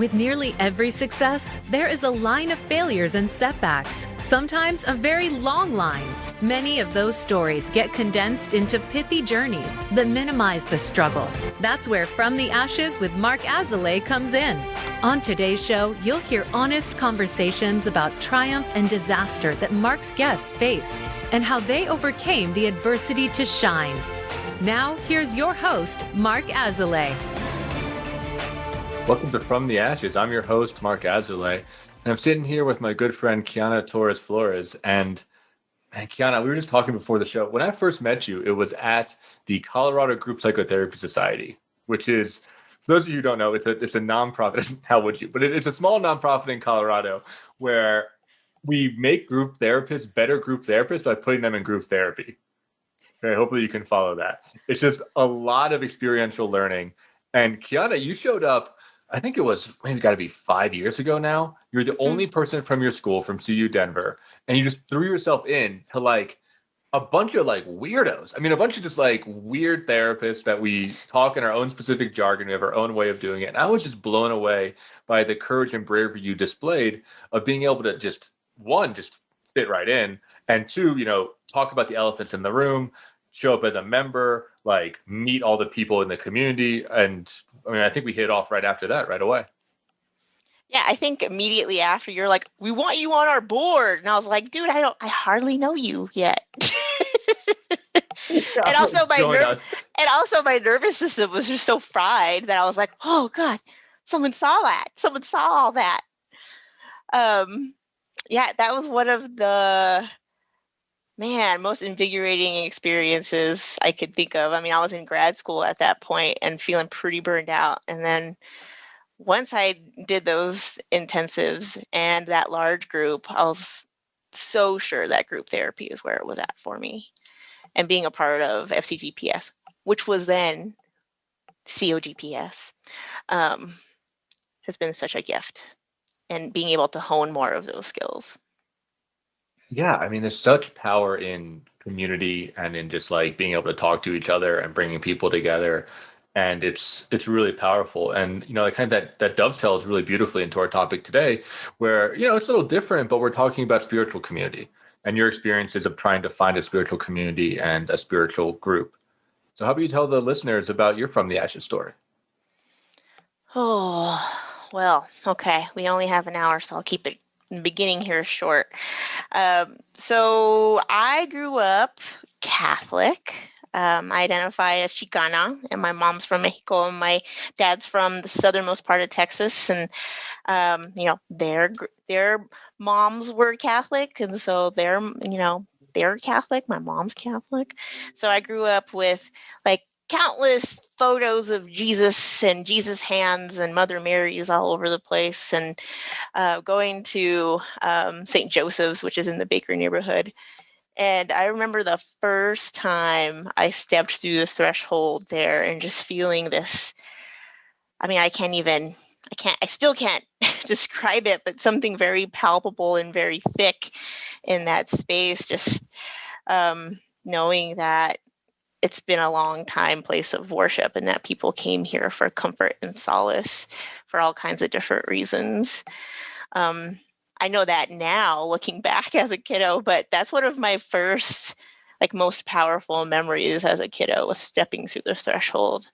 With nearly every success, there is a line of failures and setbacks, sometimes a very long line. Many of those stories get condensed into pithy journeys that minimize the struggle. That's where From the Ashes with Mark Azoulay comes in. On today's show, you'll hear honest conversations about triumph and disaster that Mark's guests faced and how they overcame the adversity to shine. Now, here's your host, Mark Azoulay. Welcome to From the Ashes. I'm your host, Mark Azoulay, and I'm sitting here with my good friend, Qiana Torres Flores. And man, Qiana, we were just talking before the show. When I first met you, it was at the Colorado Group Psychotherapy Society, which is, for those of you who don't know, it's a nonprofit. How would you? But it's a small nonprofit in Colorado where we make group therapists better group therapists by putting them in group therapy. Okay, hopefully you can follow that. It's just a lot of experiential learning. And Qiana, you showed up, I think it was maybe got to be 5 years ago now. You're the only person from your school, from CU Denver, and you just threw yourself in to like a bunch of like weirdos. I mean, a bunch of just like weird therapists that we talk in our own specific jargon. We have our own way of doing it. And I was just blown away by the courage and bravery you displayed of being able to just, one, just fit right in, and two, talk about the elephants in the room, show up as a member, like meet all the people in the community. And I mean, I think we hit it off right after that, right away. Yeah, I think immediately after you're like, we want you on our board. And I was like, dude, I hardly know you yet. And also my nervous system was just so fried that I was like, oh God, someone saw that. Someone saw all that. Yeah, that was one of the most invigorating experiences I could think of. I mean, I was in grad school at that point and feeling pretty burned out. And then once I did those intensives and that large group, I was so sure that group therapy is where it was at for me. And being a part of FCGPS, which was then COGPS, has been such a gift. And being able to hone more of those skills. Yeah, I mean, there's such power in community and in just like being able to talk to each other and bringing people together. And it's really powerful. And, kind of that dovetails really beautifully into our topic today, where, it's a little different, but we're talking about spiritual community and your experiences of trying to find a spiritual community and a spiritual group. So how about you tell the listeners about your From the Ashes story? Oh, well, okay. We only have an hour, so I'll keep it in the beginning here short. So I grew up Catholic. I identify as Chicana, and my mom's from Mexico, and my dad's from the southernmost part of Texas. And their moms were Catholic, and so they're Catholic. My mom's Catholic, so I grew up with like countless photos of Jesus and Jesus' hands and Mother Mary's all over the place, and going to St. Joseph's, which is in the Baker neighborhood. And I remember the first time I stepped through the threshold there and just feeling this, I mean, I still can't describe it, but something very palpable and very thick in that space, just knowing that it's been a long time place of worship and that people came here for comfort and solace for all kinds of different reasons. I know that now looking back as a kiddo, but that's one of my first, most powerful memories as a kiddo was stepping through the threshold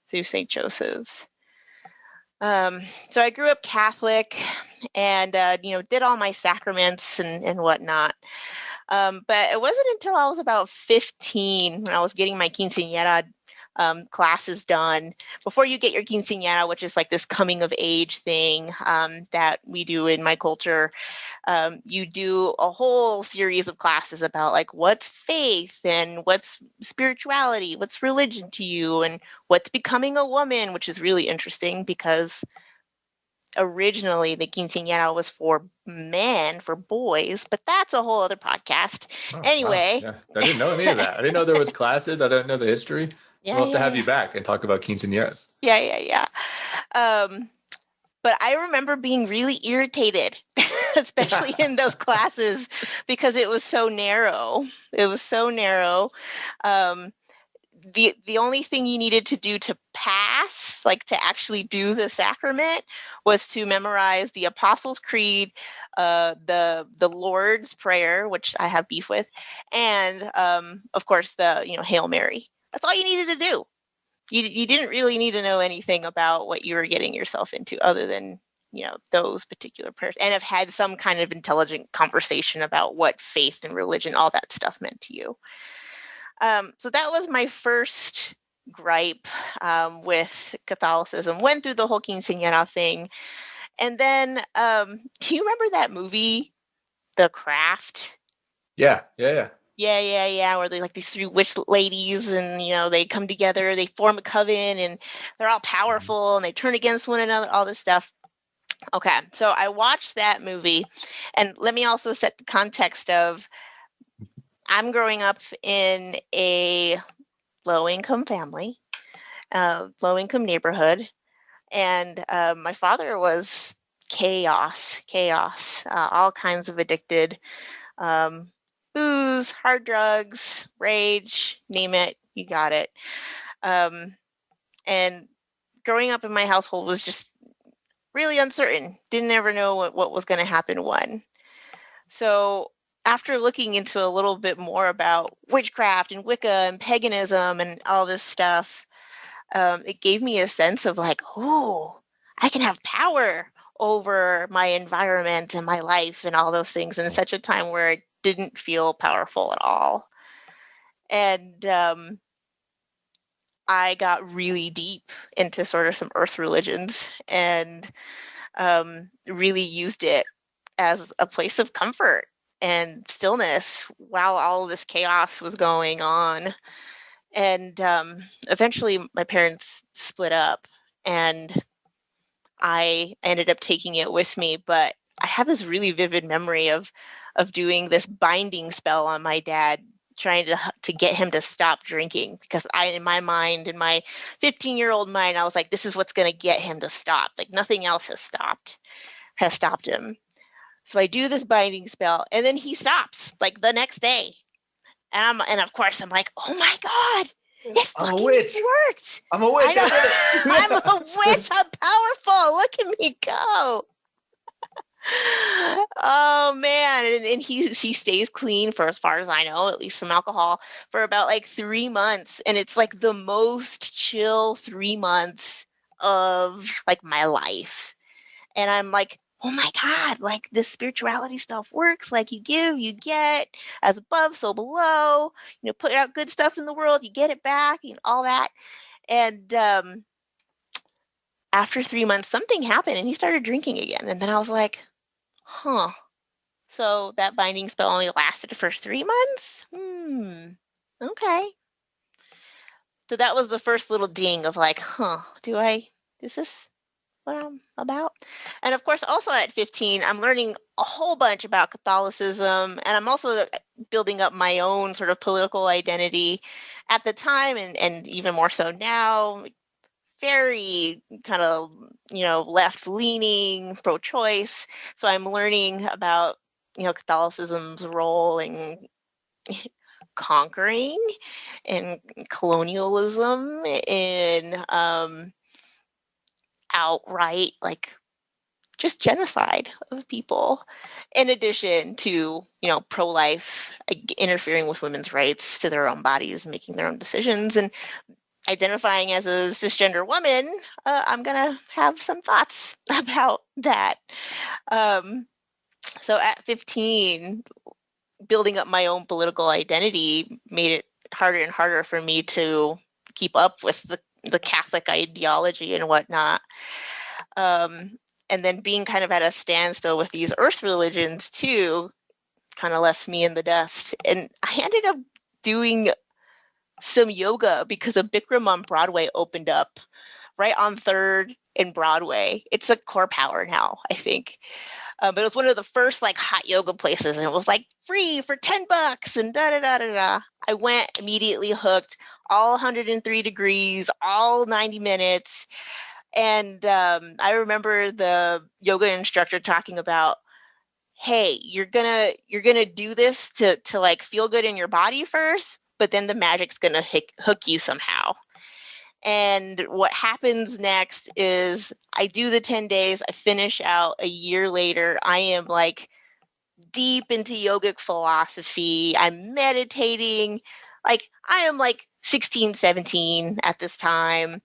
through St. Joseph's. So I grew up Catholic and, did all my sacraments and whatnot. But it wasn't until I was about 15 when I was getting my quinceañera classes done. Before you get your quinceañera, which is like this coming of age thing that we do in my culture, you do a whole series of classes about like what's faith and what's spirituality, what's religion to you, and what's becoming a woman, which is really interesting because originally the quinceañera was for men, for boys, but that's a whole other podcast. Anyway. Wow. Yeah. I didn't know any of that. I didn't know there was classes. I didn't know the history. We'll have to have you back and talk about quinceañeras. Yeah. But I remember being really irritated, especially in those classes, because it was so narrow. The only thing you needed to do to pass, like to actually do the sacrament, was to memorize the Apostles' Creed, the Lord's Prayer, which I have beef with, and of course the Hail Mary. That's all you needed to do. You didn't really need to know anything about what you were getting yourself into, other than those particular prayers, and have had some kind of intelligent conversation about what faith and religion, all that stuff, meant to you. So that was my first gripe with Catholicism. Went through the whole quinceañera thing. And then, do you remember that movie, The Craft? Yeah. Where they like these three witch ladies, and they come together, they form a coven, and they're all powerful, and they turn against one another, all this stuff. Okay, so I watched that movie, and let me also set the context of, I'm growing up in a low-income family, low-income neighborhood, and my father was chaos, all kinds of addicted, booze, hard drugs, rage, name it, you got it. And growing up in my household was just really uncertain. Didn't ever know what was going to happen when. So after looking into a little bit more about witchcraft and Wicca and paganism and all this stuff, it gave me a sense of like, oh, I can have power over my environment and my life and all those things in such a time where it didn't feel powerful at all. And I got really deep into sort of some earth religions, and really used it as a place of comfort and stillness while all of this chaos was going on. And eventually my parents split up, and I ended up taking it with me. But I have this really vivid memory of doing this binding spell on my dad, trying to get him to stop drinking, because in my mind, in my 15-year-old mind, I was like, this is what's going to get him to stop. Like nothing else has stopped him. So I do this binding spell, and then he stops like the next day. And of course I'm like, oh my God, it fucking worked. I'm a witch. I'm a witch. I'm powerful. Look at me go. Oh man. And he stays clean, for as far as I know, at least from alcohol, for about like 3 months. And it's like the most chill 3 months of like my life. And I'm like, oh my God, like this spirituality stuff works. Like you give, you get, as above, so below, put out good stuff in the world, you get it back, and all that. And after 3 months, something happened and he started drinking again. And then I was like, huh. So that binding spell only lasted for 3 months? Okay. So that was the first little ding of like, is this what I'm about? And of course, also at 15, I'm learning a whole bunch about Catholicism, and I'm also building up my own sort of political identity at the time, and even more so now. Very kind of, left-leaning, pro-choice. So I'm learning about, Catholicism's role in conquering and colonialism, in outright, like, just genocide of people, in addition to, pro-life, interfering with women's rights to their own bodies, making their own decisions, and identifying as a cisgender woman. I'm gonna have some thoughts about that. So at 15, building up my own political identity made it harder and harder for me to keep up with the Catholic ideology and whatnot. And then being kind of at a standstill with these earth religions too, kind of left me in the dust. And I ended up doing some yoga because a Bikram on Broadway opened up right on 3rd and Broadway. It's a Core Power now, I think. But it was one of the first like hot yoga places, and it was like free for $10 and da-da-da-da-da. I went, immediately hooked, all 103 degrees, all 90 minutes. And I remember the yoga instructor talking about, hey, you're gonna do this to like feel good in your body first, but then the magic's gonna hook you somehow. And what happens next is I do the 10 days, I finish out. A year later, I am like deep into yogic philosophy. I'm meditating. Like I am like 16, 17 at this time.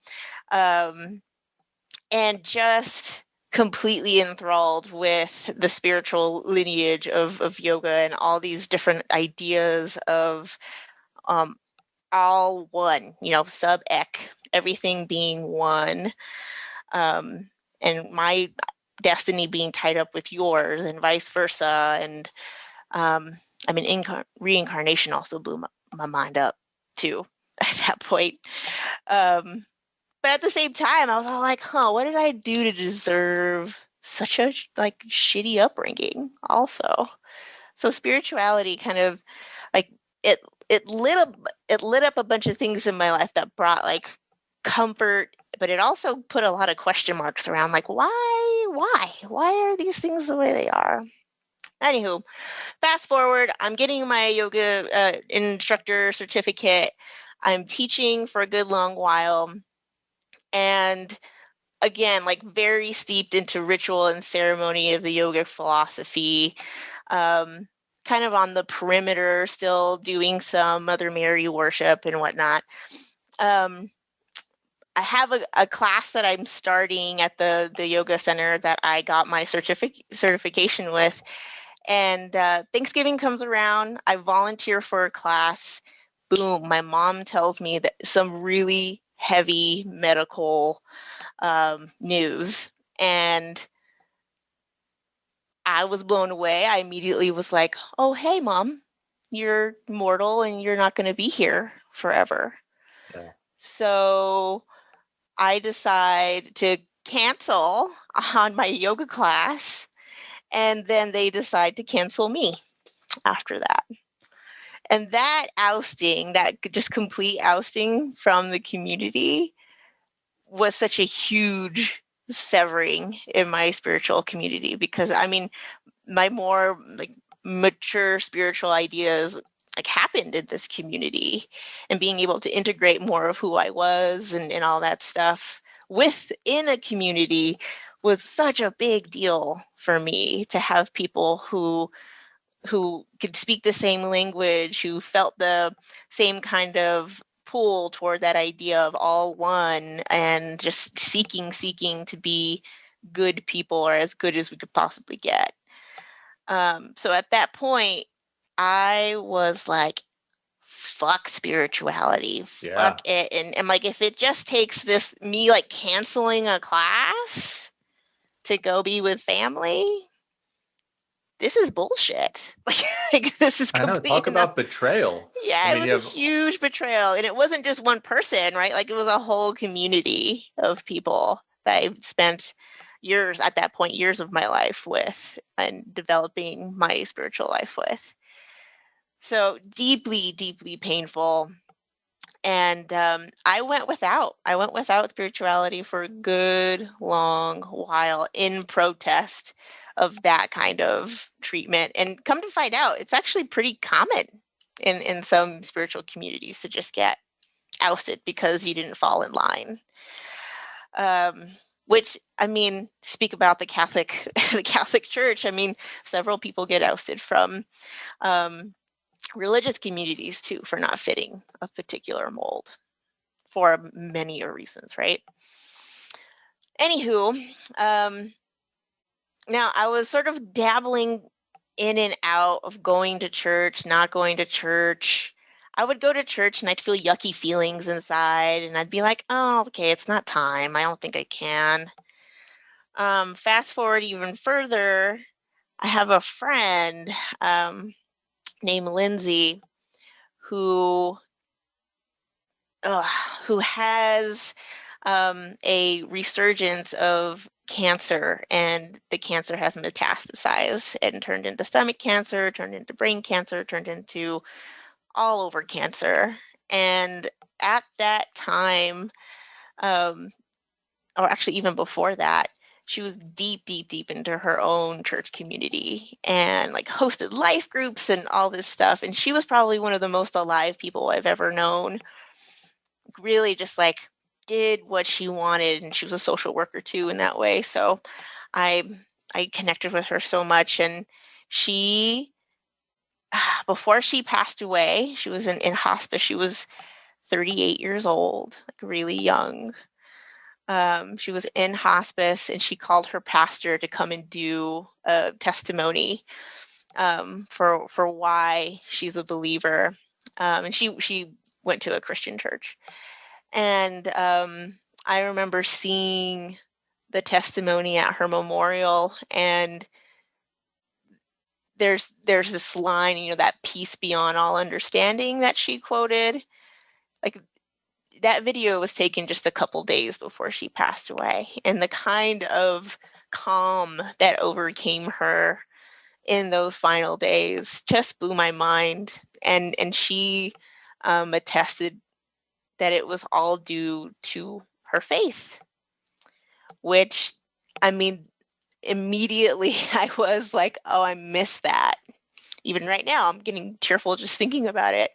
And just completely enthralled with the spiritual lineage of yoga and all these different ideas of all one, sub-ek, everything being one, and my destiny being tied up with yours and vice versa. And reincarnation also blew my mind up too at that point. But at the same time, I was all like, what did I do to deserve such a shitty upbringing also? So spirituality kind of like it lit up a bunch of things in my life that brought like comfort, but it also put a lot of question marks around like why are these things the way they are? Anywho, fast forward, I'm getting my yoga instructor certificate. I'm teaching for a good long while. And again, like very steeped into ritual and ceremony of the yogic philosophy, kind of on the perimeter, still doing some Mother Mary worship and whatnot. I have a class that I'm starting at the yoga center that I got my certification with. And Thanksgiving comes around. I volunteer for a class. Boom, my mom tells me that some really heavy medical news, and I was blown away. I immediately was like, oh, hey, Mom, you're mortal and you're not going to be here forever. Yeah. So I decide to cancel on my yoga class, and then they decide to cancel me after that. And that ousting, that just complete ousting from the community, was such a huge severing in my spiritual community, because my more like mature spiritual ideas like happened in this community, and being able to integrate more of who I was and all that stuff within a community was such a big deal for me, to have people who could speak the same language, who felt the same kind of pull toward that idea of all one, and just seeking to be good people, or as good as we could possibly get. So at that point, I was like, fuck spirituality, fuck it. And like, if it just takes me like canceling a class to go be with family, this is bullshit. Like this is complete. I know, talk about betrayal. Yeah, it was a huge betrayal. And it wasn't just one person, right? Like it was a whole community of people that I spent years of my life with, and developing my spiritual life with. So deeply, deeply painful. And I went without spirituality for a good long while, in protest of that kind of treatment. And come to find out, it's actually pretty common in some spiritual communities to just get ousted because you didn't fall in line. Which, speak about the Catholic Church. Several people get ousted from religious communities too for not fitting a particular mold for many reasons, right? Anywho, now I was sort of dabbling in and out of going to church, not going to church. I would go to church and I'd feel yucky feelings inside, and I'd be like, oh, okay, it's not time. I don't think I can. Fast forward even further, I have a friend named Lindsay who has a resurgence of cancer, and the cancer has metastasized and turned into stomach cancer, turned into brain cancer, turned into all over cancer. And at that time, or actually even before that, she was deep into her own church community, and like hosted life groups and all this stuff. And she was probably one of the most alive people I've ever known. Really just like did what she wanted, and she was a social worker too in that way. So I connected with her so much. And she, before she passed away, she was in hospice. She was 38 years old, like really young. She was in hospice, and she called her pastor to come and do a testimony for why she's a believer. And she went to a Christian church. And I remember seeing the testimony at her memorial, and there's this line, you know, that peace beyond all understanding that she quoted. Like, that video was taken just a couple days before she passed away, and the kind of calm that overcame her in those final days just blew my mind. And she attested that it was all due to her faith, which, I mean, immediately I was like, oh, I miss that. Even right now, I'm getting tearful just thinking about it.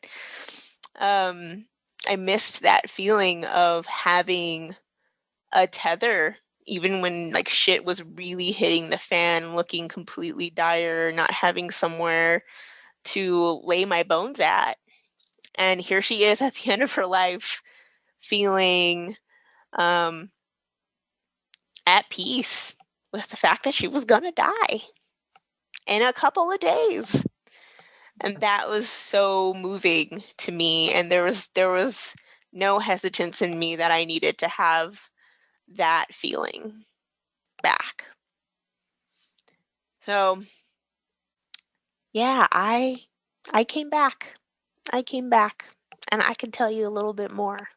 I missed that feeling of having a tether, even when like shit was really hitting the fan, looking completely dire, not having somewhere to lay my bones at. And here she is at the end of her life, feeling at peace with the fact that she was gonna die in a couple of days. And that was so moving to me. And there was no hesitance in me that I needed to have that feeling back. So yeah, I came back. And I can tell you a little bit more.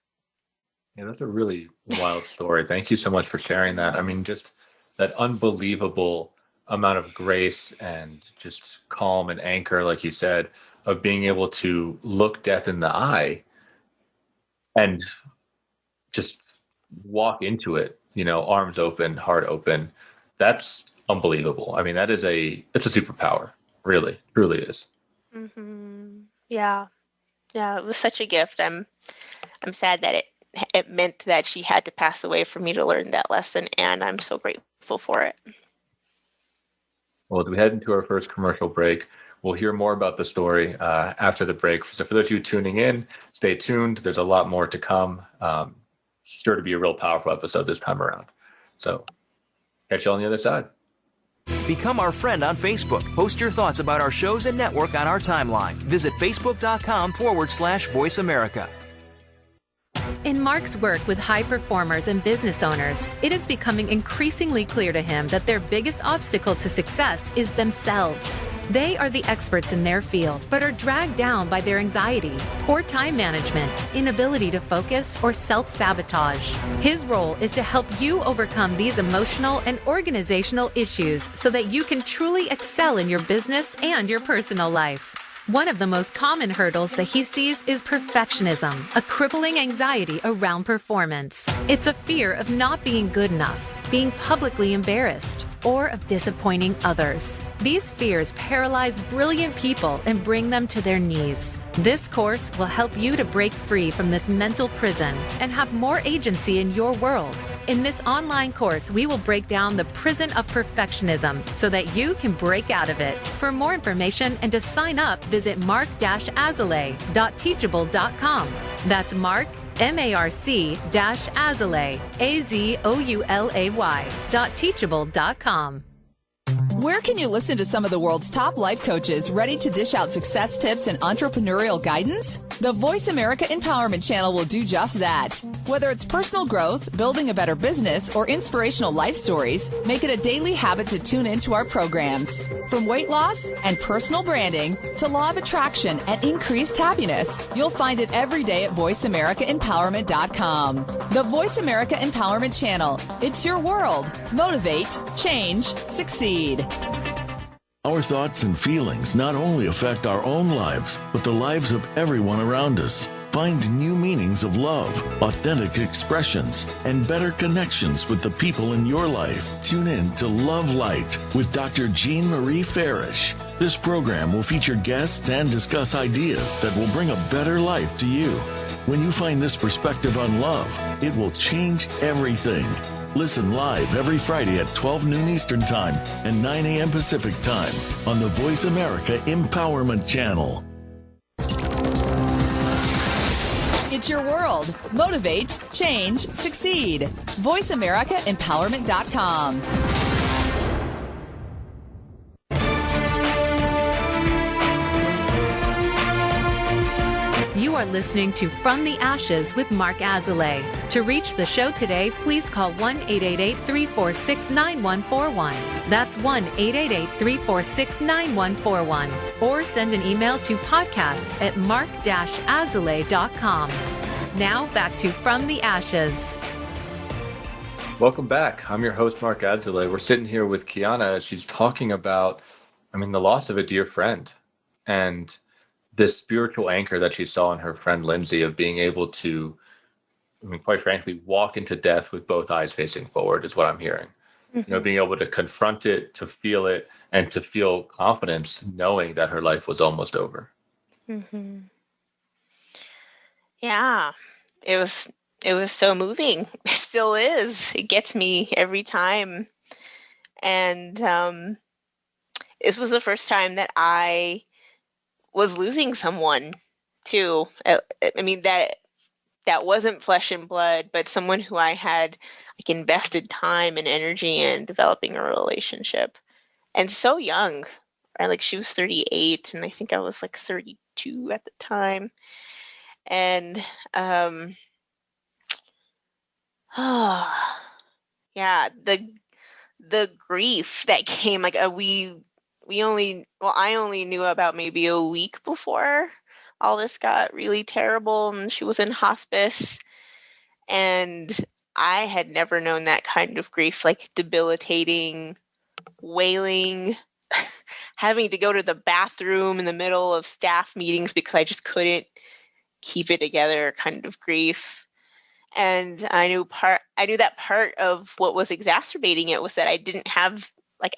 Yeah, that's a really wild story. Thank you so much for sharing that. I mean, just that unbelievable amount of grace and just calm and anchor, like you said, of being able to look death in the eye and just walk into it, you know, arms open, heart open. That's unbelievable. I mean, it's a superpower, really, truly is. Mm-hmm. Yeah, it was such a gift. I'm sad that it meant that she had to pass away for me to learn that lesson, and I'm so grateful for it. Well, as we head into our first commercial break, we'll hear more about the story after the break. So for those of you tuning in, stay tuned. There's a lot more to come. Sure to be a real powerful episode this time around. So catch you on the other side. Become our friend on Facebook. Post your thoughts about our shows and network on our timeline. Visit facebook.com/Voice America. In Mark's work with high performers and business owners, it is becoming increasingly clear to him that their biggest obstacle to success is themselves. They are the experts in their field, but are dragged down by their anxiety, poor time management, inability to focus, or self-sabotage. His role is to help you overcome these emotional and organizational issues so that you can truly excel in your business and your personal life. One of the most common hurdles that he sees is perfectionism, a crippling anxiety around performance. It's a fear of not being good enough, being publicly embarrassed, or of disappointing others. These fears paralyze brilliant people and bring them to their knees. This course will help you to break free from this mental prison and have more agency in your world. In this online course, we will break down the prison of perfectionism so that you can break out of it. For more information and to sign up, visit mark-azalea.teachable.com. That's Mark, MARC-Azalea, AZOULAY.teachable.com. Where can you listen to some of the world's top life coaches ready to dish out success tips and entrepreneurial guidance? The Voice America Empowerment Channel will do just that. Whether it's personal growth, building a better business, or inspirational life stories, make it a daily habit to tune into our programs. From weight loss and personal branding to law of attraction and increased happiness, you'll find it every day at VoiceAmericaEmpowerment.com. The Voice America Empowerment Channel. It's your world. Motivate, change, succeed. Our thoughts and feelings not only affect our own lives, but the lives of everyone around us. Find new meanings of love, authentic expressions, and better connections with the people in your life. Tune in to Love Light with Dr. Jean Marie Farish. This program will feature guests and discuss ideas that will bring a better life to you. When you find this perspective on love, it will change everything. Listen live every Friday at 12 noon Eastern Time and 9 a.m. Pacific Time on the Voice America Empowerment Channel. It's your world. Motivate, change, succeed. VoiceAmericaEmpowerment.com. You are listening to From the Ashes with Mark Azoulay. To reach the show today, please call 1-888-346-9141. That's 1-888-346-9141. Or send an email to podcast@mark-azoulay.com. Now back to From the Ashes. Welcome back. I'm your host, Mark Azoulay. We're sitting here with Qiana. She's talking about, the loss of a dear friend and this spiritual anchor that she saw in her friend Lindsay of being able to, quite frankly, walk into death with both eyes facing forward is what I'm hearing. Mm-hmm. Being able to confront it, to feel it, and to feel confidence knowing that her life was almost over. Mm-hmm. Yeah, it was so moving. It still is. It gets me every time. And this was the first time that I was losing someone too. That wasn't flesh and blood, but someone who I had invested time and energy in developing a relationship. And so young, right? She was 38 and I think I was 32 at the time. And yeah, the grief that came, I only knew about maybe a week before all this got really terrible and she was in hospice. And I had never known that kind of grief, debilitating, wailing, having to go to the bathroom in the middle of staff meetings because I just couldn't keep it together kind of grief. And I knew that part of what was exacerbating it was that I didn't have a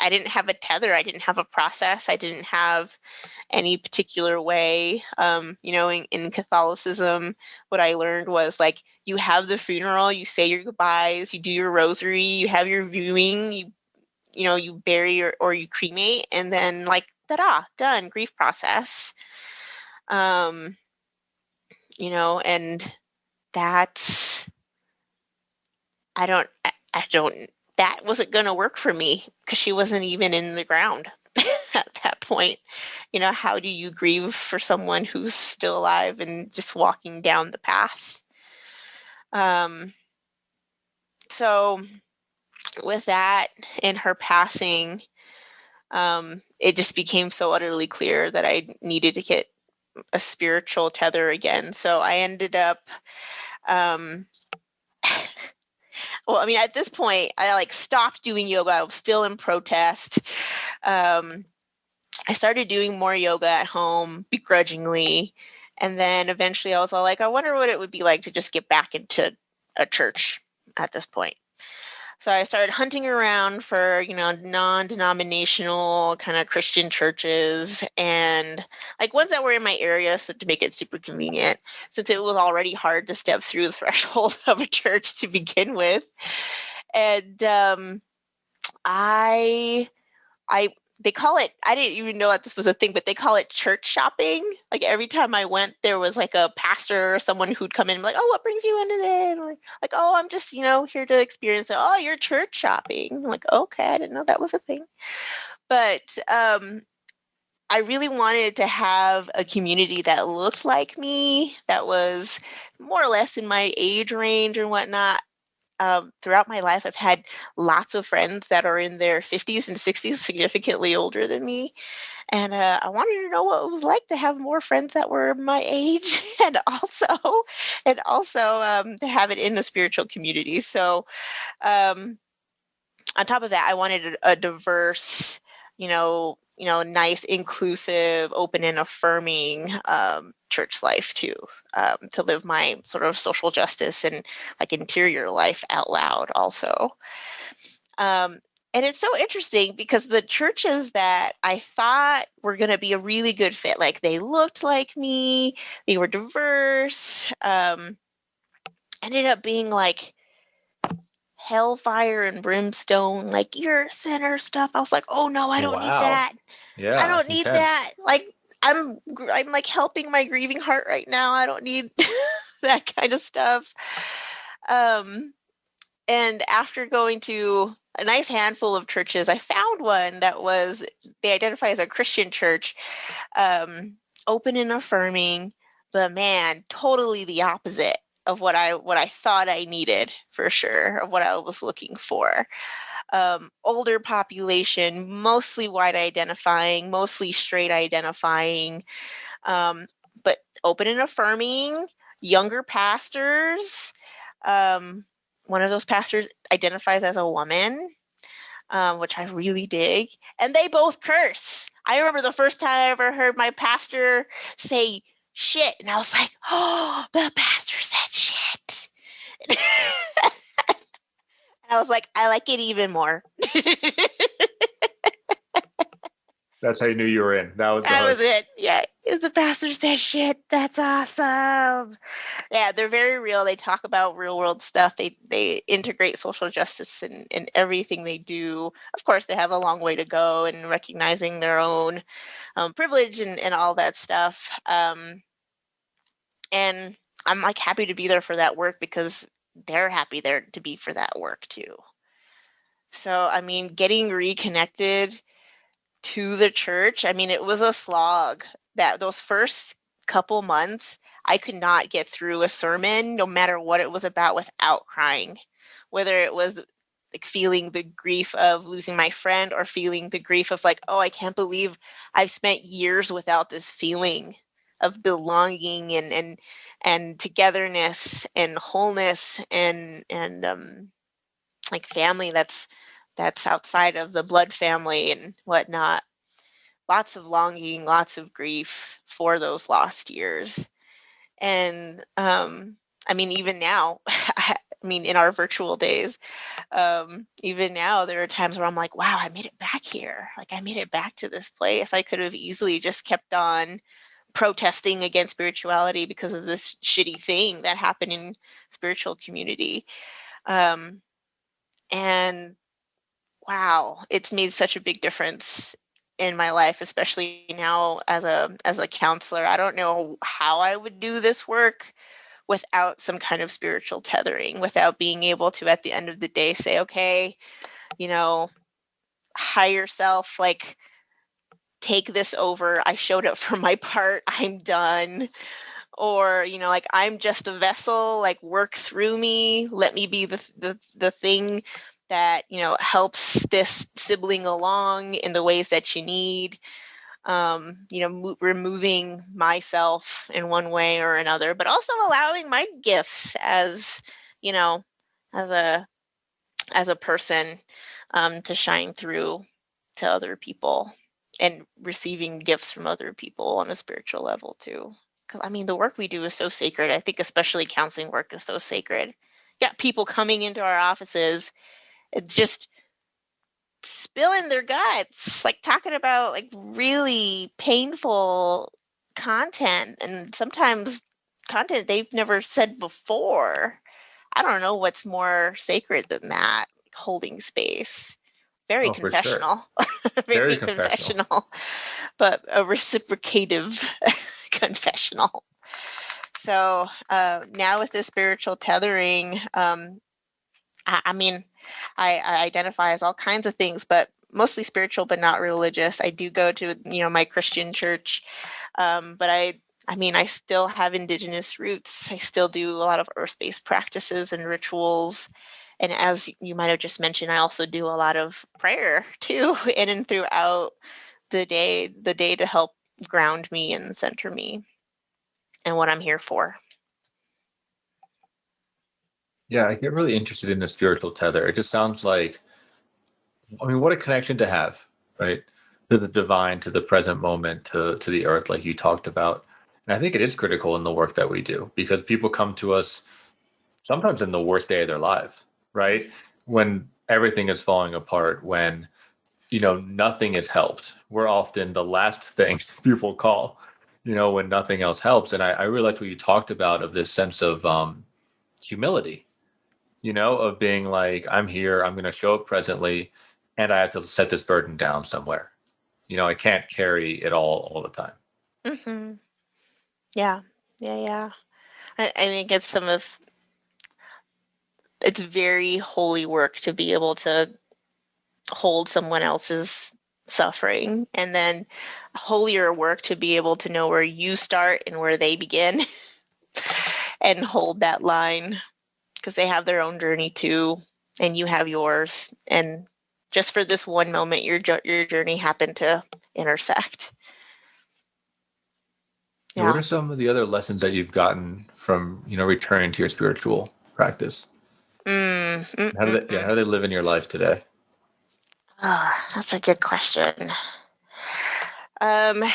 tether. I didn't have a process. I didn't have any particular way. In Catholicism, what I learned was you have the funeral, you say your goodbyes, you do your rosary, you have your viewing, you bury or you cremate, and then ta-da, done, grief process. And that's, that wasn't going to work for me because she wasn't even in the ground at that point. How do you grieve for someone who's still alive and just walking down the path? So with that and her passing, it just became so utterly clear that I needed to get a spiritual tether again. So I ended up, at this point, I stopped doing yoga. I was still in protest. I started doing more yoga at home begrudgingly. And then eventually I was all I wonder what it would be like to just get back into a church at this point. So I started hunting around for, non-denominational kind of Christian churches and ones that were in my area, so to make it super convenient, since it was already hard to step through the threshold of a church to begin with. And they call it, I didn't even know that this was a thing, but they call it church shopping. Every time I went, there was a pastor or someone who'd come in and oh, what brings you in today? And oh, I'm just, here to experience it. Oh, you're church shopping. I'm okay, I didn't know that was a thing. But I really wanted to have a community that looked like me, that was more or less in my age range and whatnot. Throughout my life, I've had lots of friends that are in their 50s and 60s, significantly older than me. And I wanted to know what it was like to have more friends that were my age and also to have it in a spiritual community. So on top of that, I wanted a diverse, nice, inclusive, open and affirming church life too, to live my sort of social justice and interior life out loud also. And it's so interesting because the churches that I thought were going to be a really good fit, like they looked like me, they were diverse, ended up being like hellfire and brimstone, like you're a sinner stuff. I was like, oh no, I don't need Wow. that. Yeah, I don't that's need intense. that. Like I'm like helping my grieving heart right now. I don't need that kind of stuff. And after going to a nice handful of churches, I found one that they identify as a Christian church, open and affirming, but man, totally the opposite of what I thought I needed, for sure, of what I was looking for. Older population, mostly white identifying, mostly straight identifying, but open and affirming, younger pastors. One of those pastors identifies as a woman, which I really dig. And they both curse. I remember the first time I ever heard my pastor say shit, and I was like, oh, the pastor said shit. And I was like, I like it even more. That's how you knew you were in. That was it. Yeah. Is the pastor said shit? That's awesome. Yeah, they're very real. They talk about real world stuff. They integrate social justice in everything they do. Of course, they have a long way to go in recognizing their own privilege and all that stuff. And I'm like happy to be there for that work because they're happy there to be for that work too. So, I mean, getting reconnected to the church, I mean, it was a slog. That those first couple months, I could not get through a sermon, no matter what it was about, without crying. Whether it was like feeling the grief of losing my friend or feeling the grief of like, oh, I can't believe I've spent years without this feeling of belonging and togetherness and wholeness and like family that's outside of the blood family and whatnot. Lots of longing, lots of grief for those lost years. And I mean, even now, I mean, in our virtual days, even now, there are times where I'm like, wow, I made it back here. Like, I made it back to this place. I could have easily just kept on protesting against spirituality because of this shitty thing that happened in spiritual community. And wow, it's made such a big difference in my life, especially now as a counselor. I don't know how I would do this work without some kind of spiritual tethering, without being able to, at the end of the day, say, okay, you know, higher self, like, take this over. I showed up for my part. I'm done. Or, you know, like, I'm just a vessel, like, work through me. Let me be the thing that, you know, helps this sibling along in the ways that you need. You know, removing myself in one way or another, but also allowing my gifts as, you know, as a person, to shine through to other people, and receiving gifts from other people on a spiritual level too. Because I mean, the work we do is so sacred. I think especially counseling work is so sacred. Got people coming into our offices, it's just spilling their guts, like talking about like really painful content, and sometimes content they've never said before. I don't know what's more sacred than that. Holding space. Very confessional. Sure. Very confessional. But a reciprocative confessional. So now with this spiritual tethering, I mean, I identify as all kinds of things, but mostly spiritual, but not religious. I do go to, you know, my Christian church, but I mean, I still have indigenous roots. I still do a lot of earth-based practices and rituals. And as you might have just mentioned, I also do a lot of prayer too, in and throughout the day to help ground me and center me and what I'm here for. Yeah, I get really interested in the spiritual tether. It just sounds like, I mean, what a connection to have, right? To the divine, to the present moment, to the earth, like you talked about. And I think it is critical in the work that we do, because people come to us sometimes in the worst day of their lives, right? When everything is falling apart, when, nothing has helped. We're often the last thing people call, when nothing else helps. And I really liked what you talked about, of this sense of humility, of being like, I'm here, I'm going to show up presently, and I have to set this burden down somewhere. I can't carry it all the time. Mm-hmm. Yeah. I think it's very holy work to be able to hold someone else's suffering, and then holier work to be able to know where you start and where they begin and hold that line, because they have their own journey too, and you have yours. And just for this one moment, your journey happened to intersect. Yeah. What are some of the other lessons that you've gotten from, returning to your spiritual practice? How do they live in your life today? Oh, that's a good question. I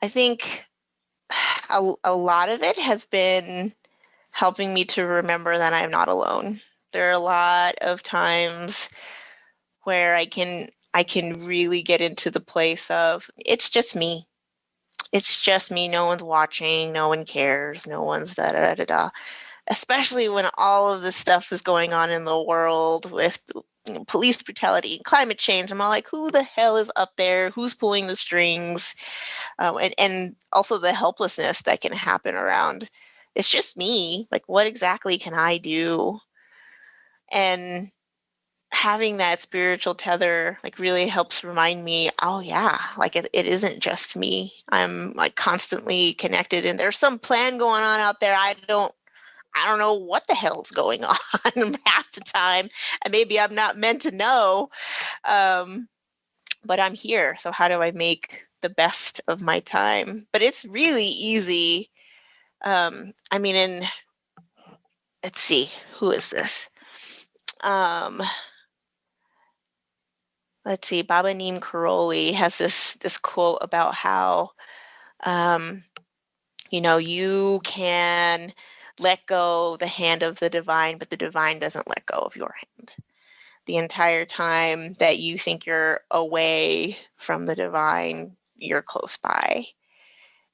think a lot of it has been helping me to remember that I'm not alone. There are a lot of times where I can really get into the place of, it's just me. It's just me. No one's watching. No one cares. No one's da-da-da-da. Especially when all of this stuff is going on in the world with police brutality and climate change. I'm all like, who the hell is up there? Who's pulling the strings? And also the helplessness that can happen around. It's just me. Like, what exactly can I do? And having that spiritual tether like really helps remind me, oh yeah, like it isn't just me. I'm like constantly connected, and there's some plan going on out there. I don't know what the hell's going on half the time, and maybe I'm not meant to know, but I'm here. So how do I make the best of my time? But it's really easy. Let's see, who is this? Let's see, Baba Neem Karoli has this quote about how, you can let go the hand of the divine, but the divine doesn't let go of your hand. The entire time that you think you're away from the divine, you're close by.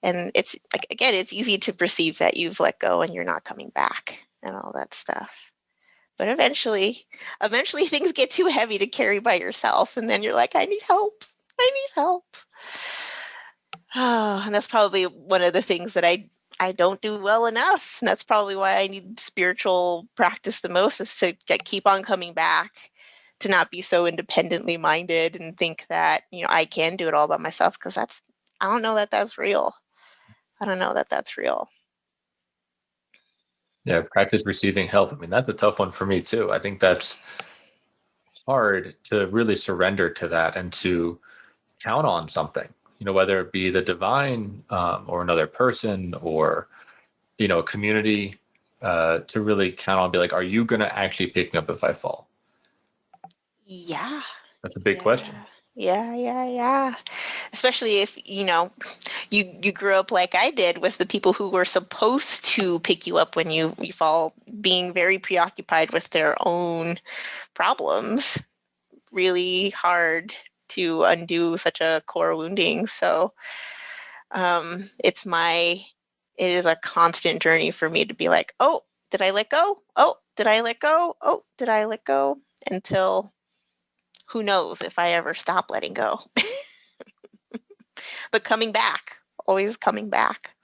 And it's like, again, it's easy to perceive that you've let go and you're not coming back and all that stuff. But eventually things get too heavy to carry by yourself. And then you're like, I need help. Oh, and that's probably one of the things that I don't do well enough. And that's probably why I need spiritual practice the most, is to keep on coming back, to not be so independently minded and think that, I can do it all by myself, because I don't know that that's real. Yeah, practice receiving help. I mean, that's a tough one for me too. I think that's hard to really surrender to that and to count on something, whether it be the divine or another person or, a community, to really count on, be like, are you going to actually pick me up if I fall? Yeah. That's a big question. Yeah. Especially if, you grew up like I did, with the people who were supposed to pick you up when you fall, being very preoccupied with their own problems. Really hard to undo such a core wounding. So it is a constant journey for me to be like, oh, did I let go? Oh, did I let go? Oh, did I let go? Until who knows if I ever stop letting go. But coming back, always coming back.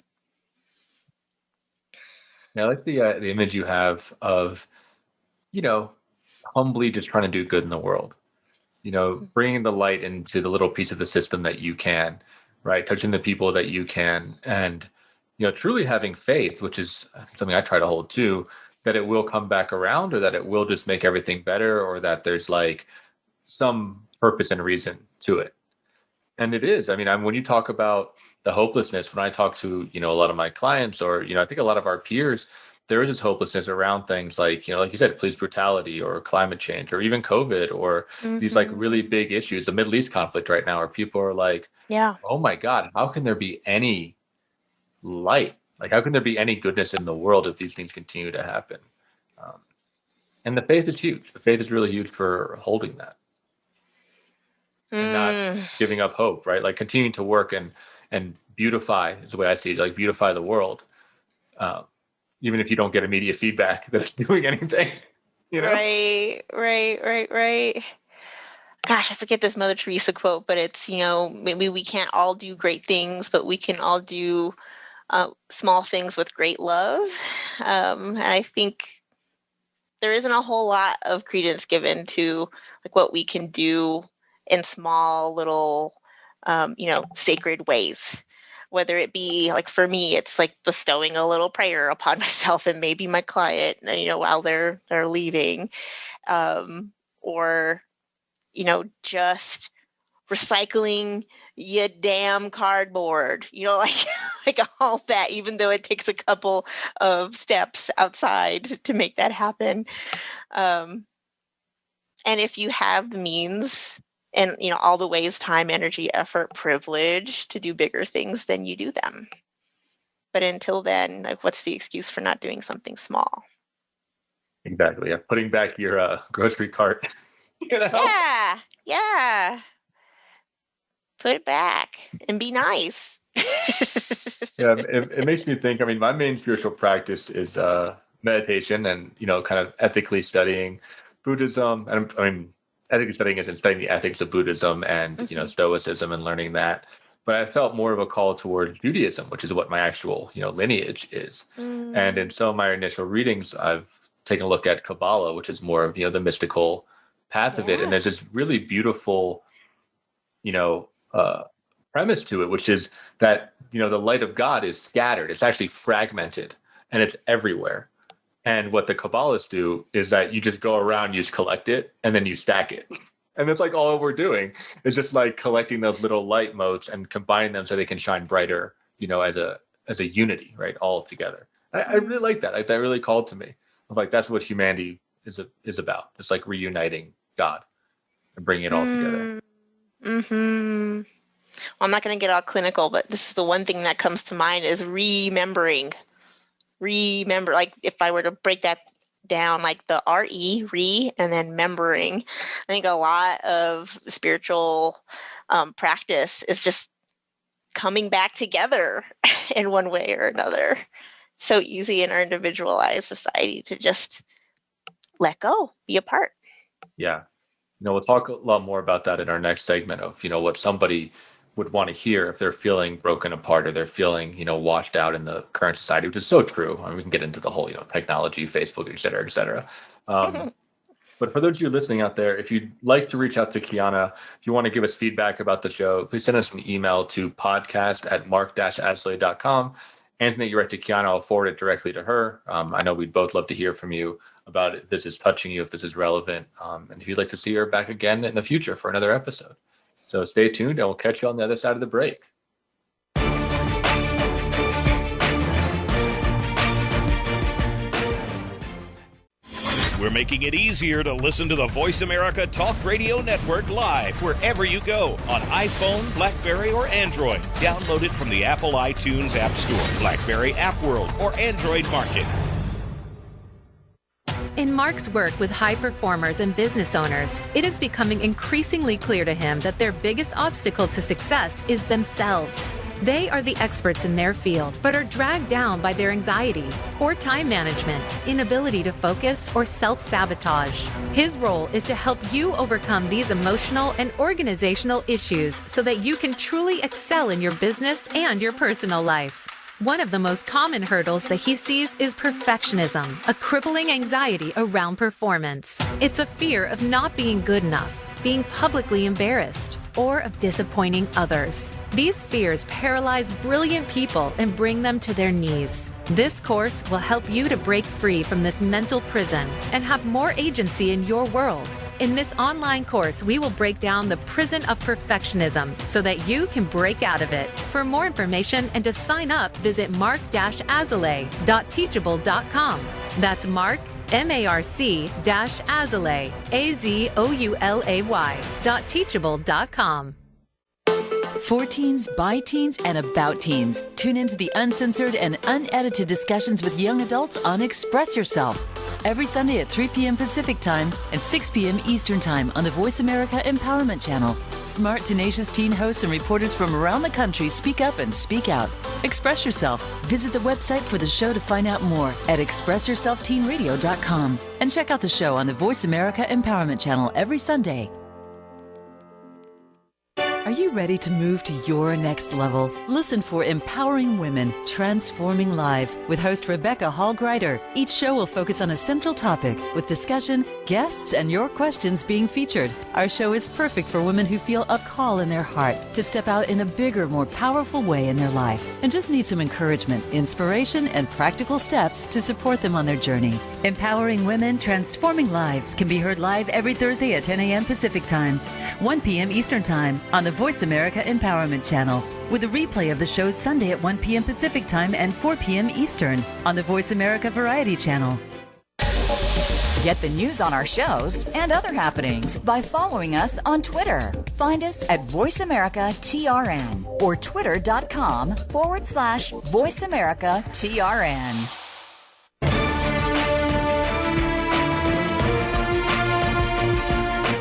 Yeah, I like the image you have of, humbly just trying to do good in the world. Bringing the light into the little piece of the system that you can, right? Touching the people that you can, and, truly having faith, which is something I try to hold too, that it will come back around, or that it will just make everything better, or that there's like some purpose and reason to it. And it is. I mean, when you talk about the hopelessness, when I talk to, a lot of my clients, or, I think a lot of our peers, there is this hopelessness around things like, like you said, police brutality or climate change or even COVID, or these like really big issues, the Middle East conflict right now, where people are like, yeah, oh my God, how can there be any light? Like, how can there be any goodness in the world if these things continue to happen? And the faith is huge. The faith is really huge for holding that. And not giving up hope, right? Like continuing to work and beautify is the way I see it, like beautify the world. Even if you don't get immediate feedback that it's doing anything, you know? Right. Gosh, I forget this Mother Teresa quote, but it's, maybe we can't all do great things, but we can all do small things with great love. And I think there isn't a whole lot of credence given to like what we can do in small little, sacred ways. Whether it be like for me, it's like bestowing a little prayer upon myself and maybe my client, while they're leaving, or just recycling your damn cardboard, like all that, even though it takes a couple of steps outside to make that happen. And if you have the means and, all the ways, time, energy, effort, privilege to do bigger things, then you do them. But until then, like, what's the excuse for not doing something small? Exactly. Yeah. Putting back your grocery cart. Yeah. Put it back and be nice. Yeah, it makes me think. I mean, my main spiritual practice is meditation and, kind of ethically studying Buddhism. And I mean, ethically studying isn't studying the ethics of Buddhism and, Stoicism and learning that. But I felt more of a call towards Judaism, which is what my actual, lineage is. And in some of my initial readings, I've taken a look at Kabbalah, which is more of, the mystical path of it. And there's this really beautiful, premise to it, which is that, the light of God is scattered. It's actually fragmented and it's everywhere. And what the Kabbalists do is that you just go around, you just collect it, and then you stack it. And that's like all we're doing is just like collecting those little light motes and combining them so they can shine brighter, as a unity, right? All together. I really like that. That really called to me. I'm like, that's what humanity is about. It's like reuniting God and bringing it all together. Mm-hmm. Well, I'm not going to get all clinical, but this is the one thing that comes to mind is remembering. Remember, like if I were to break that down, like the re, and then membering, I think a lot of spiritual practice is just coming back together in one way or another. So easy in our individualized society to just let go, be apart. Yeah. We'll talk a lot more about that in our next segment of, what somebody would want to hear if they're feeling broken apart or they're feeling, washed out in the current society, which is so true. I mean, we can get into the whole, technology, Facebook, et cetera, et cetera. But for those of you listening out there, if you'd like to reach out to Qiana, if you want to give us feedback about the show, please send us an email to podcast@mark-asley.com. Anything that you write to Qiana, I'll forward it directly to her. I know we'd both love to hear from you about if this is touching you, if this is relevant, and if you'd like to see her back again in the future for another episode. So stay tuned, and we'll catch you on the other side of the break. We're making it easier to listen to the Voice America Talk Radio Network live wherever you go on iPhone, BlackBerry, or Android. Download it from the Apple iTunes App Store, BlackBerry App World, or Android Market. In Mark's work with high performers and business owners, it is becoming increasingly clear to him that their biggest obstacle to success is themselves. They are the experts in their field, but are dragged down by their anxiety, poor time management, inability to focus, or self-sabotage. His role is to help you overcome these emotional and organizational issues so that you can truly excel in your business and your personal life. One of the most common hurdles that he sees is perfectionism, a crippling anxiety around performance. It's a fear of not being good enough, being publicly embarrassed, or of disappointing others. These fears paralyze brilliant people and bring them to their knees. This course will help you to break free from this mental prison and have more agency in your world. In this online course, we will break down the prison of perfectionism so that you can break out of it. For more information and to sign up, visit mark-azalea.teachable.com. That's Mark, MARC-Azalea, AZOULAY.teachable.com. For teens, by teens, and about teens. Tune into the uncensored and unedited discussions with young adults on Express Yourself. every Sunday at 3 p.m. Pacific Time and 6 p.m. Eastern Time on the Voice America Empowerment Channel. Smart, tenacious teen hosts and reporters from around the country speak up and speak out. Express yourself. Visit the website for the show to find out more at expressyourselfteenradio.com. And check out the show on the Voice America Empowerment Channel every Sunday. Are you ready to move to your next level? Listen for Empowering Women, Transforming Lives with host Rebecca Hall-Greider. Each show will focus on a central topic with discussion, guests, and your questions being featured. Our show is perfect for women who feel a call in their heart to step out in a bigger, more powerful way in their life and just need some encouragement, inspiration, and practical steps to support them on their journey. Empowering Women, Transforming Lives can be heard live every Thursday at 10 a.m. Pacific Time, 1 p.m. Eastern Time on the Voice America Empowerment Channel, with a replay of the show Sunday at 1 p.m. Pacific Time and 4 p.m. Eastern on the Voice America Variety Channel. Get the news on our shows and other happenings by following us on Twitter. Find us at Voice America TRN or twitter.com/Voice America TRN.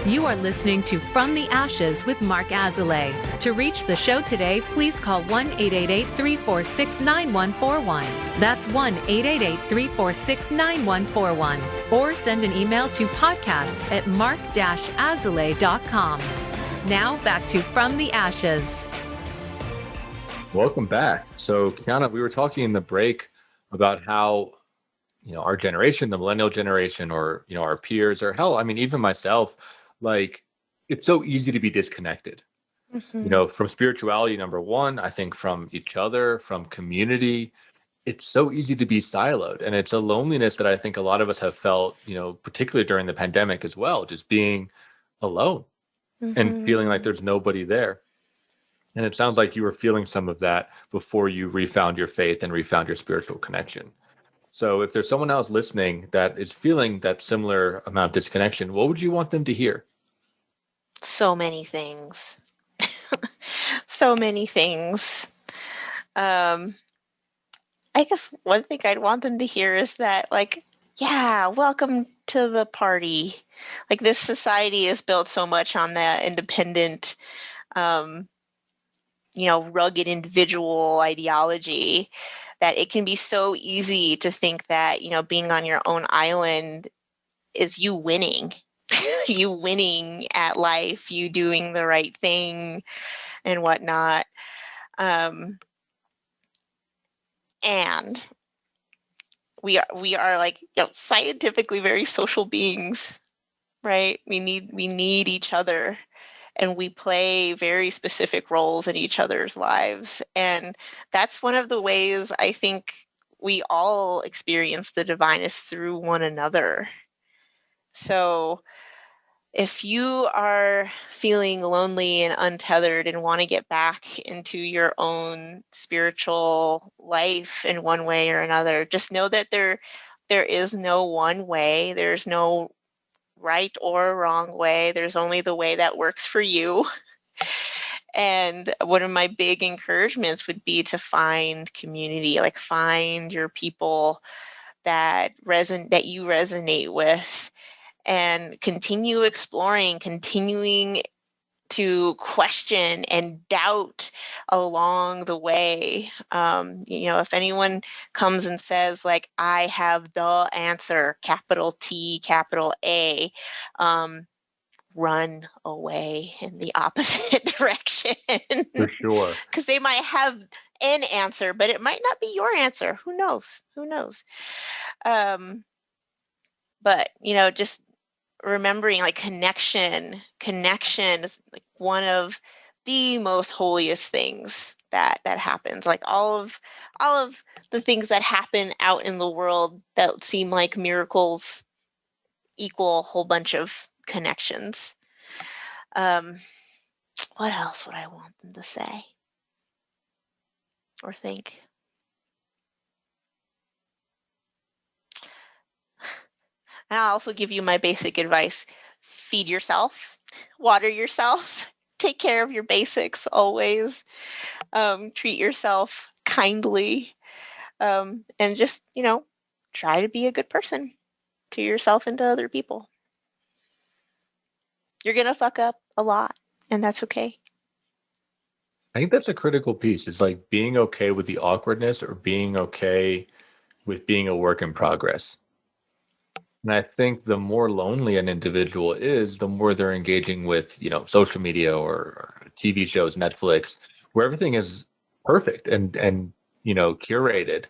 You are listening to From the Ashes with Mark Azoulay. To reach the show today, please call 1-888-346-9141. That's 1-888-346-9141. Or send an email to podcast@mark-azoulay.com. Now back to From the Ashes. Welcome back. So, Qiana, we were talking in the break about how, our generation, the millennial generation, or, our peers, or hell, even myself, like, it's so easy to be disconnected, from spirituality, number one, I think from each other, from community. It's so easy to be siloed. And it's a loneliness that I think a lot of us have felt, particularly during the pandemic as well, just being alone and feeling like there's nobody there. And it sounds like you were feeling some of that before you refound your faith and refound your spiritual connection. So if there's someone else listening that is feeling that similar amount of disconnection, what would you want them to hear? So many things. So many things. I guess one thing I'd want them to hear is that, welcome to the party. Like, this society is built so much on that independent, rugged individual ideology that it can be so easy to think that, being on your own island is you winning, you winning at life, you doing the right thing and whatnot. And we are scientifically very social beings, right? We need each other. And we play very specific roles in each other's lives. And that's one of the ways I think we all experience the divine is through one another. So if you are feeling lonely and untethered and want to get back into your own spiritual life in one way or another, just know that there is no one way. There's no right or wrong way. There's only the way that works for you. And one of my big encouragements would be to find community, find your people that you resonate with, and continue exploring, continuing to question and doubt along the way. If anyone comes and says, I have the answer, capital T, capital A, run away in the opposite direction. For sure. Because they might have an answer, but it might not be your answer. Who knows? But, just remembering connection is one of the most holiest things that happens. All of the things that happen out in the world that seem like miracles equal a whole bunch of connections. What else would I want them to say or think? And I'll also give you my basic advice. Feed yourself, water yourself, take care of your basics always, treat yourself kindly, and just, try to be a good person. to yourself and to other people. You're going to fuck up a lot, and that's okay. I think that's a critical piece. It's like being okay with the awkwardness or being okay with being a work in progress. And I think the more lonely an individual is, the more they're engaging with, social media or TV shows, Netflix, where everything is perfect and curated.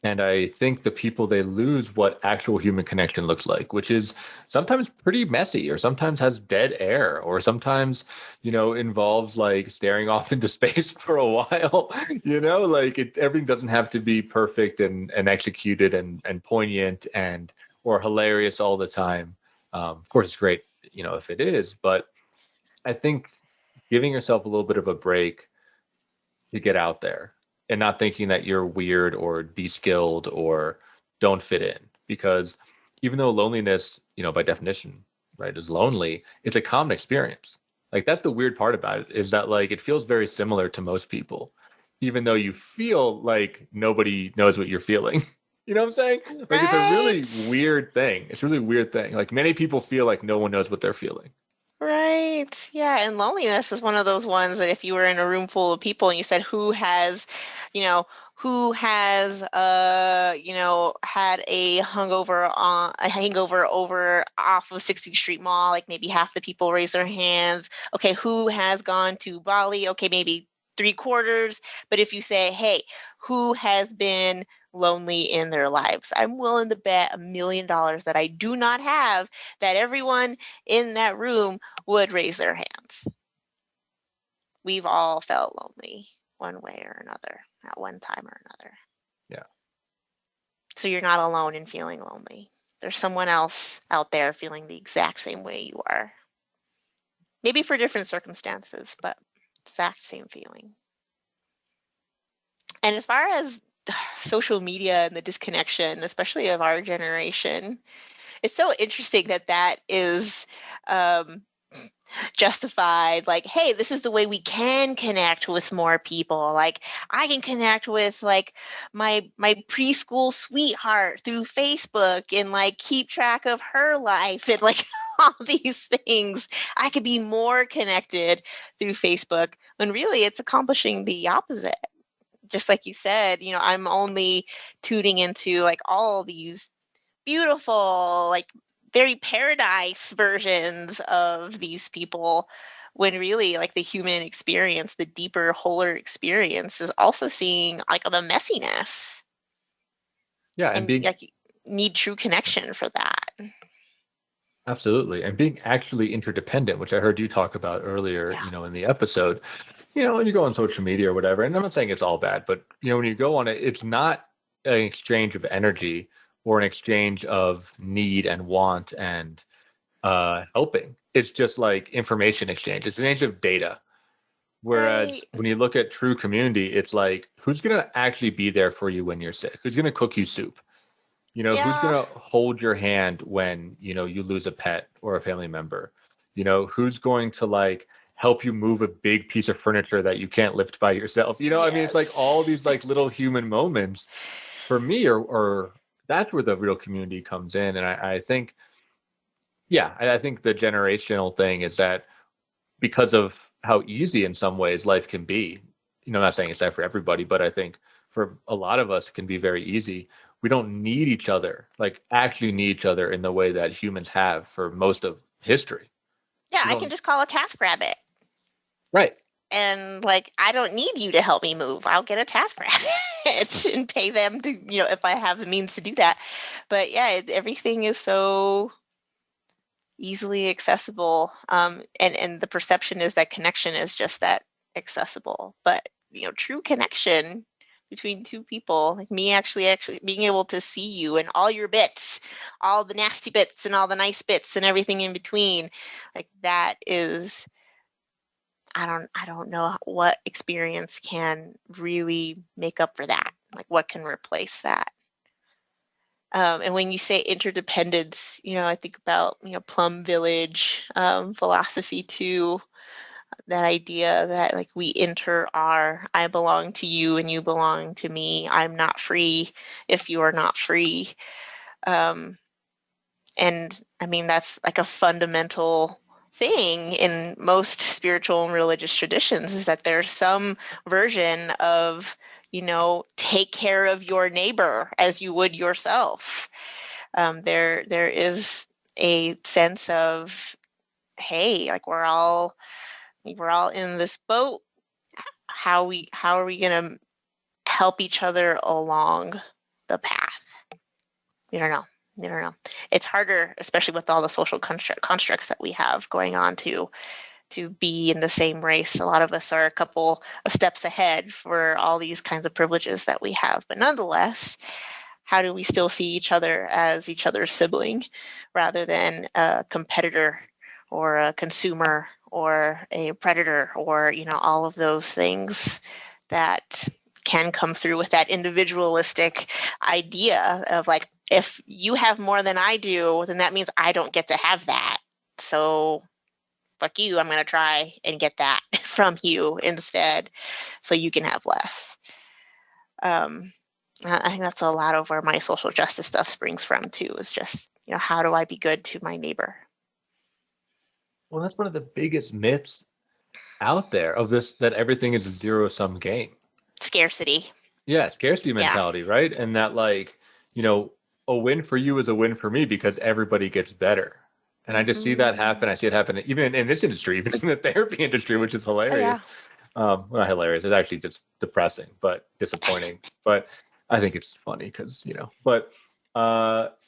And I think the people, they lose what actual human connection looks like, which is sometimes pretty messy, or sometimes has dead air, or sometimes, involves like staring off into space for a while. Everything doesn't have to be perfect and executed and poignant or hilarious all the time. Of course, it's great, if it is, but I think giving yourself a little bit of a break to get out there and not thinking that you're weird or de-skilled or don't fit in, because even though loneliness, by definition, right, is lonely, it's a common experience. Like, that's the weird part about it, is that like it feels very similar to most people, even though you feel like nobody knows what you're feeling. You know what I'm saying? Like, right. It's a really weird thing. It's a really weird thing. Like, many people feel like no one knows what they're feeling. Right. Yeah. And loneliness is one of those ones that if you were in a room full of people and you said, who has had a hangover over off of 60th Street Mall, like maybe half the people raise their hands. Okay. Who has gone to Bali? Okay. Maybe 3/4. But if you say, hey, who has been lonely in their lives, I'm willing to bet $1 million that I do not have, that everyone in that room would raise their hands. We've all felt lonely one way or another at one time or another. Yeah. So you're not alone in feeling lonely. There's someone else out there feeling the exact same way you are. Maybe for different circumstances, but exact same feeling. And as far as social media and the disconnection, especially of our generation, it's so interesting that is justified. Like, hey, this is the way we can connect with more people. Like, I can connect with like my preschool sweetheart through Facebook and like keep track of her life and like all these things. I could be more connected through Facebook when really it's accomplishing the opposite. Just like you said, I'm only tuning into like all these beautiful, like very paradise versions of these people, when really like the human experience, the deeper, wholer experience is also seeing like the messiness. Yeah. And being, like, you need true connection for that. Absolutely. And being actually interdependent, which I heard you talk about earlier, in the episode, when you go on social media or whatever, and I'm not saying it's all bad, but, when you go on it, it's not an exchange of energy or an exchange of need and want and helping. It's just like information exchange. It's an exchange of data. Whereas when you look at true community, it's like, who's going to actually be there for you when you're sick? Who's going to cook you soup? Who's going to hold your hand when, you lose a pet or a family member? Who's going to like help you move a big piece of furniture that you can't lift by yourself? I mean, it's like all these like little human moments for me, or that's where the real community comes in. And I think, I think the generational thing is that because of how easy in some ways life can be, I'm not saying it's that for everybody, but I think for a lot of us it can be very easy. We don't need each other, like actually need each other in the way that humans have for most of history. Yeah, I can just call a TaskRabbit. Right. And like, I don't need you to help me move. I'll get a TaskRabbit and pay them to, if I have the means to do that. But yeah, everything is so easily accessible. And the perception is that connection is just that accessible. But, true connection between two people, like me actually being able to see you and all your bits, all the nasty bits and all the nice bits and everything in between, like that is, I don't know what experience can really make up for that. Like, what can replace that? And when you say interdependence, I think about, Plum Village philosophy too. That idea that like we I belong to you and you belong to me. I'm not free if you are not free. And I mean, that's like a fundamental thing in most spiritual and religious traditions, is that there's some version of, take care of your neighbor as you would yourself. There is a sense of, hey, like we're all in this boat. How are we going to help each other along the path? You don't know. It's harder, especially with all the social constructs that we have going on, to be in the same race. A lot of us are a couple of steps ahead for all these kinds of privileges that we have. But nonetheless, how do we still see each other as each other's sibling rather than a competitor or a consumer or a predator, or, all of those things that can come through with that individualistic idea of like, if you have more than I do, then that means I don't get to have that. So fuck you, I'm going to try and get that from you instead so you can have less. I think that's a lot of where my social justice stuff springs from too, is just, how do I be good to my neighbor? Well, that's one of the biggest myths out there of this, that everything is a zero-sum game. Scarcity. Yeah, scarcity mentality, right? And that, like, a win for you is a win for me because everybody gets better. And I just see that happen. I see it happen even in this industry, even in the therapy industry, which is hilarious. Not hilarious. It's actually just depressing, but disappointing. But I think it's funny because,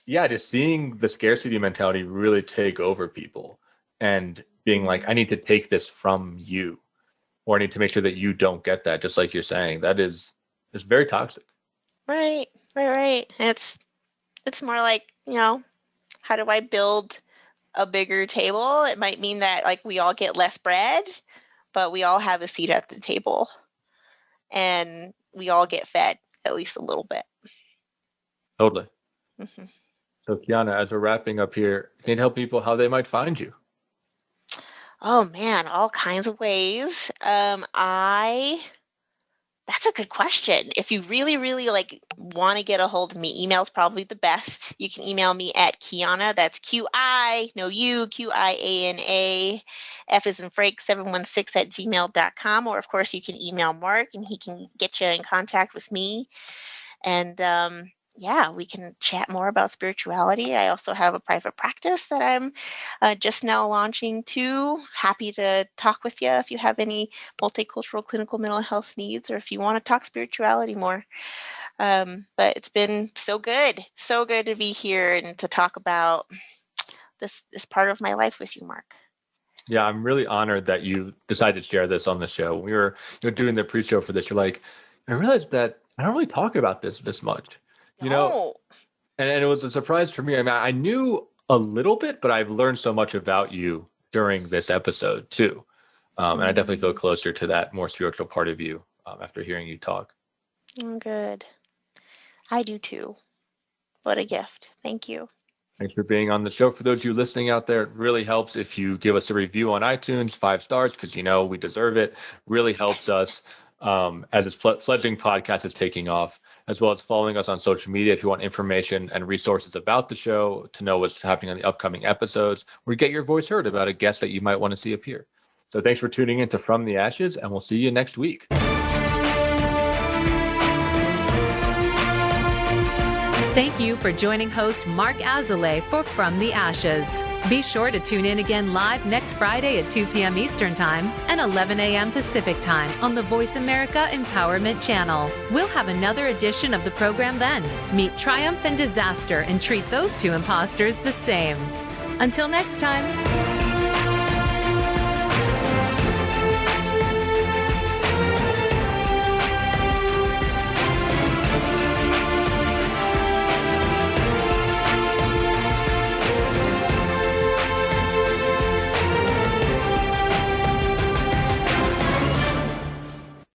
just seeing the scarcity mentality really take over people and being like, I need to take this from you, or I need to make sure that you don't get that. Just like you're saying, it's very toxic. Right. It's more like, how do I build a bigger table? It might mean that like we all get less bread, but we all have a seat at the table and we all get fed at least a little bit. Totally. Mm-hmm. So Qiana, as we're wrapping up here, can you tell people how they might find you? Oh man, all kinds of ways. That's a good question. If you really, really want to get a hold of me, email's probably the best. You can email me at Qiana. That's Qiana, F as in Frank, 716 @gmail.com. Or of course you can email Mark and he can get you in contact with me. And we can chat more about spirituality. I also have a private practice that I'm just now launching too. Happy to talk with you if you have any multicultural clinical mental health needs, or if you want to talk spirituality more. But it's been so good to be here and to talk about this part of my life with you, Mark. Yeah, I'm really honored that you decided to share this on the show. We were doing the pre-show for this. You're like, I realized that I don't really talk about this much. And it was a surprise for me. I mean, I knew a little bit, but I've learned so much about you during this episode too. And I definitely feel closer to that more spiritual part of you after hearing you talk. Good. I do too. What a gift. Thank you. Thanks for being on the show. For those of you listening out there, it really helps if you give us a review on iTunes, 5 stars, because we deserve it. Really helps us as this fledgling podcast is taking off, as well as following us on social media if you want information and resources about the show, to know what's happening on the upcoming episodes, or get your voice heard about a guest that you might want to see appear. So thanks for tuning in to From the Ashes, and we'll see you next week. Thank you for joining host Mark Azoulay for From the Ashes. Be sure to tune in again live next Friday at 2 p.m. Eastern Time and 11 a.m. Pacific Time on the Voice America Empowerment Channel. We'll have another edition of the program then. Meet triumph and disaster and treat those two imposters the same. Until next time.